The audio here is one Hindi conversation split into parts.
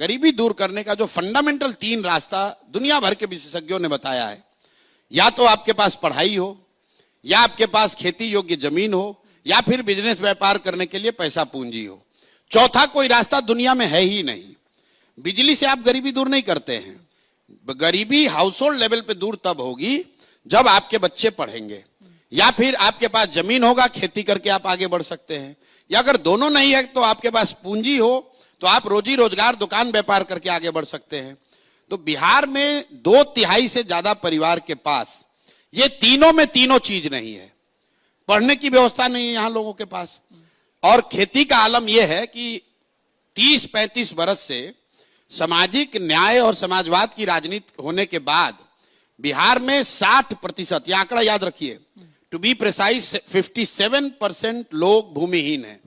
गरीबी दूर करने का जो फंडामेंटल 3 रास्ता दुनिया भर के विशेषज्ञों ने बताया है, या तो आपके पास पढ़ाई हो, या आपके पास खेती योग्य जमीन हो, या फिर बिजनेस व्यापार करने के लिए पैसा पूंजी हो। चौथा कोई रास्ता दुनिया में है ही नहीं। बिजली से आप गरीबी दूर नहीं करते हैं। गरीबी हाउस होल्ड लेवल पे दूर तब होगी जब आपके बच्चे पढ़ेंगे, या फिर आपके पास जमीन होगा, खेती करके आप आगे बढ़ सकते हैं, या अगर दोनों नहीं है तो आपके पास पूंजी हो तो आप रोजी रोजगार दुकान व्यापार करके आगे बढ़ सकते हैं। तो बिहार में 2/3 से ज्यादा परिवार के पास ये तीनों में तीनों चीज नहीं है। पढ़ने की व्यवस्था नहीं है यहां लोगों के पास, और खेती का आलम यह है कि 30-35 बरस से सामाजिक न्याय और समाजवाद की राजनीति होने के बाद बिहार में 60%, यह आंकड़ा याद रखिए, टू बी प्रिसाइज 57% लोग भूमिहीन हैं।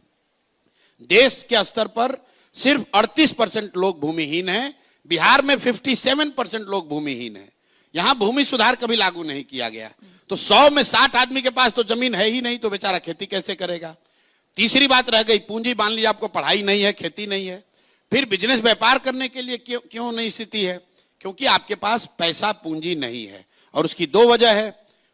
देश के स्तर पर सिर्फ 38% लोग भूमिहीन हैं। बिहार में 57% लोग भूमिहीन हैं। यहां भूमि सुधार कभी लागू नहीं किया गया। तो 100 में 60 आदमी के पास तो जमीन है ही नहीं, तो बेचारा खेती कैसे करेगा। तीसरी बात रह गई पूंजी। मान लीजिए आपको पढ़ाई नहीं है, खेती नहीं है, फिर बिजनेस व्यापार करने के लिए क्यों नहीं स्थिति है? क्योंकि आपके पास पैसा पूंजी नहीं है। और उसकी 2 वजह है।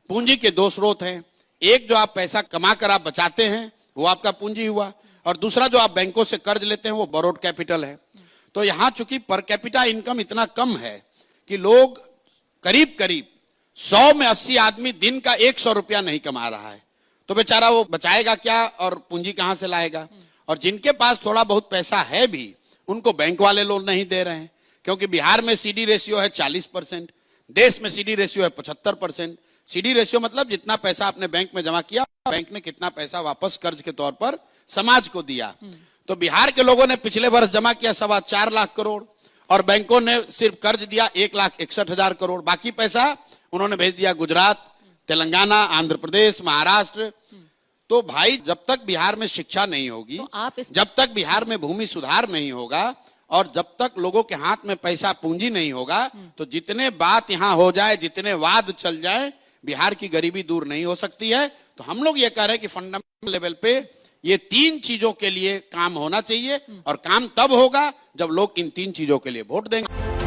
पूंजी के 2 स्रोत हैं। एक, जो आप पैसा कमा कर आप बचाते हैं, वो आपका पूंजी हुआ, और दूसरा जो आप बैंकों से कर्ज लेते हैं वो बोरोड कैपिटल है। तो यहां चूंकि पर कैपिटा इनकम इतना कम है कि लोग करीब करीब 100 में 80 आदमी दिन का 100 रुपया नहीं कमा रहा है, तो बेचारा वो बचाएगा क्या और पूंजी कहां से लाएगा? और जिनके पास थोड़ा बहुत पैसा है भी, उनको बैंक वाले लोन नहीं दे रहे हैं, क्योंकि बिहार में सीडी रेशियो है 40%, देश में सीडी रेशियो है 75%। सीडी रेशियो मतलब जितना पैसा आपने बैंक में जमा किया, बैंक ने कितना पैसा वापस कर्ज के तौर पर समाज को दिया। तो बिहार के लोगों ने पिछले वर्ष जमा किया 4.25 लाख करोड़, और बैंकों ने सिर्फ कर्ज दिया 1,61,000 करोड़। बाकी पैसा उन्होंने भेज दिया गुजरात, तेलंगाना, आंध्र प्रदेश, महाराष्ट्र। तो भाई, जब तक बिहार में शिक्षा नहीं होगी, तो जब तक बिहार में भूमि सुधार नहीं होगा, और जब तक लोगों के हाथ में पैसा पूंजी नहीं होगा, तो जितने बात यहां हो जाए, जितने वाद चल जाए, बिहार की गरीबी दूर नहीं हो सकती है। तो हम लोग ये कह रहे हैं कि फंडामेंटल लेवल पे ये 3 चीजों के लिए काम होना चाहिए, और काम तब होगा जब लोग इन 3 चीजों के लिए वोट देंगे।